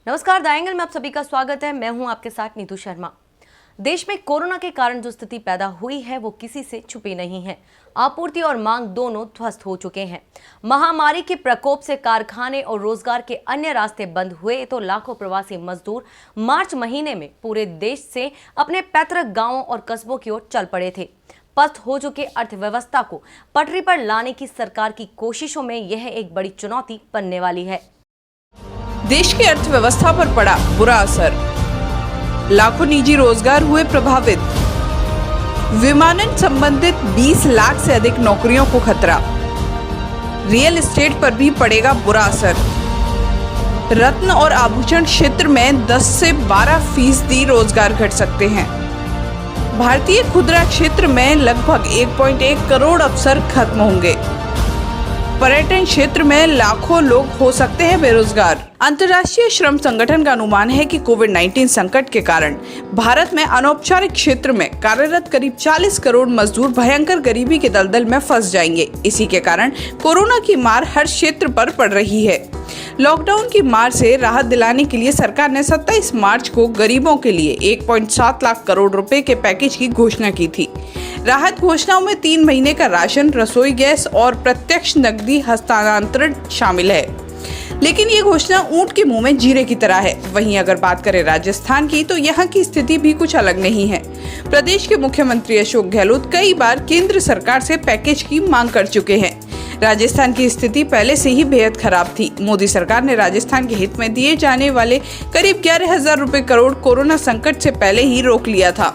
नमस्कार, the angle में आप सभी का स्वागत है। मैं हूं आपके साथ नीतू शर्मा। देश में कोरोना के कारण जो स्थिति पैदा हुई है वो किसी से छुपी नहीं है। आपूर्ति और मांग दोनों ध्वस्त हो चुके हैं। महामारी के प्रकोप से कारखाने और रोजगार के अन्य रास्ते बंद हुए तो लाखों प्रवासी मजदूर मार्च महीने में पूरे देश से अपने पैतृक गांवों और कस्बों की ओर चल पड़े थे। पस्त हो चुके अर्थव्यवस्था को पटरी पर लाने की सरकार की कोशिशों में यह एक बड़ी चुनौती बनने वाली है। देश की अर्थव्यवस्था पर पड़ा बुरा असर, लाखों निजी रोजगार हुए प्रभावित, विमानन संबंधित 20 लाख से अधिक नौकरियों को खतरा, रियल एस्टेट पर भी पड़ेगा बुरा असर। रत्न और आभूषण क्षेत्र में 10 से 12% रोजगार घट सकते हैं। भारतीय खुदरा क्षेत्र में लगभग 1.1 करोड़ अवसर खत्म होंगे। पर्यटन क्षेत्र में लाखों लोग हो सकते हैं बेरोजगार। अंतर्राष्ट्रीय श्रम संगठन का अनुमान है कि कोविड-19 संकट के कारण भारत में अनौपचारिक क्षेत्र में कार्यरत करीब 40 करोड़ मजदूर भयंकर गरीबी के दलदल में फंस जाएंगे। इसी के कारण कोरोना की मार हर क्षेत्र पर पड़ रही है। लॉकडाउन की मार से राहत दिलाने के लिए सरकार ने 27 मार्च को गरीबों के लिए 1.7 लाख करोड़ रुपए के पैकेज की घोषणा की थी। राहत घोषणाओं में 3 महीने का राशन, रसोई गैस और प्रत्यक्ष नकदी हस्तांतरण शामिल है। लेकिन ये घोषणा ऊंट के मुंह में जीरे की तरह है। वहीं अगर बात करें राजस्थान की, तो यहाँ की स्थिति भी कुछ अलग नहीं है। प्रदेश के मुख्यमंत्री अशोक गहलोत कई बार केंद्र सरकार से पैकेज की मांग कर चुके हैं। राजस्थान की स्थिति पहले से ही बेहद खराब थी। मोदी सरकार ने राजस्थान के हित में दिए जाने वाले करीब 11,000 रुपए करोड़ कोरोना संकट से पहले ही रोक लिया था।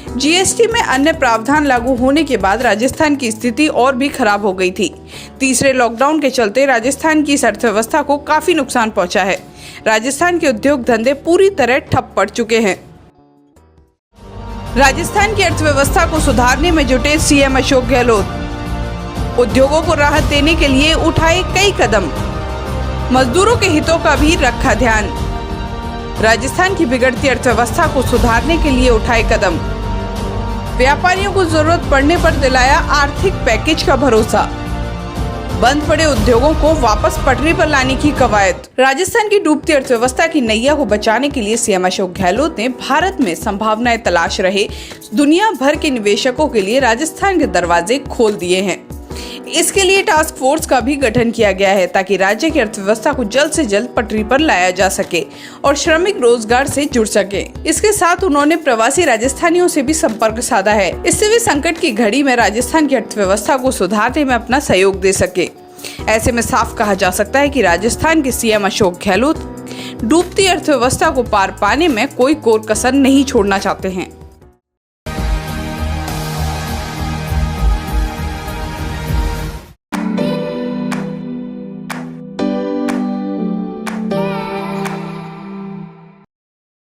जीएसटी में अन्य प्रावधान लागू होने के बाद राजस्थान की स्थिति और भी खराब हो गई थी। तीसरे लॉकडाउन के चलते राजस्थान की इस अर्थव्यवस्था को काफी नुकसान पहुंचा है। राजस्थान के उद्योग धंधे पूरी तरह ठप पड़ चुके हैं। राजस्थान की अर्थव्यवस्था को सुधारने में जुटे सीएम अशोक गहलोत। उद्योगों को राहत देने के लिए उठाए कई कदम, मजदूरों के हितों का भी रखा ध्यान। राजस्थान की बिगड़ती अर्थव्यवस्था को सुधारने के लिए उठाए कदम, व्यापारियों को जरूरत पड़ने पर दिलाया आर्थिक पैकेज का भरोसा, बंद पड़े उद्योगों को वापस पटरी पर लाने की कवायद। राजस्थान की डूबती अर्थव्यवस्था की नैया को बचाने के लिए सीएम अशोक गहलोत ने भारत में संभावनाएं तलाश रहे दुनिया भर के निवेशकों के लिए राजस्थान के दरवाजे खोल दिए हैं। इसके लिए टास्क फोर्स का भी गठन किया गया है ताकि राज्य की अर्थव्यवस्था को जल्द से जल्द पटरी पर लाया जा सके और श्रमिक रोजगार से जुड़ सके। इसके साथ उन्होंने प्रवासी राजस्थानियों से भी संपर्क साधा है। इससे वे संकट की घड़ी में राजस्थान की अर्थव्यवस्था को सुधारने में अपना सहयोग दे सके। ऐसे में साफ कहा जा सकता है कि राजस्थान के सीएम अशोक गहलोत डूबती अर्थव्यवस्था को पार पाने में कोई कोर कसर नहीं छोड़ना चाहते हैं।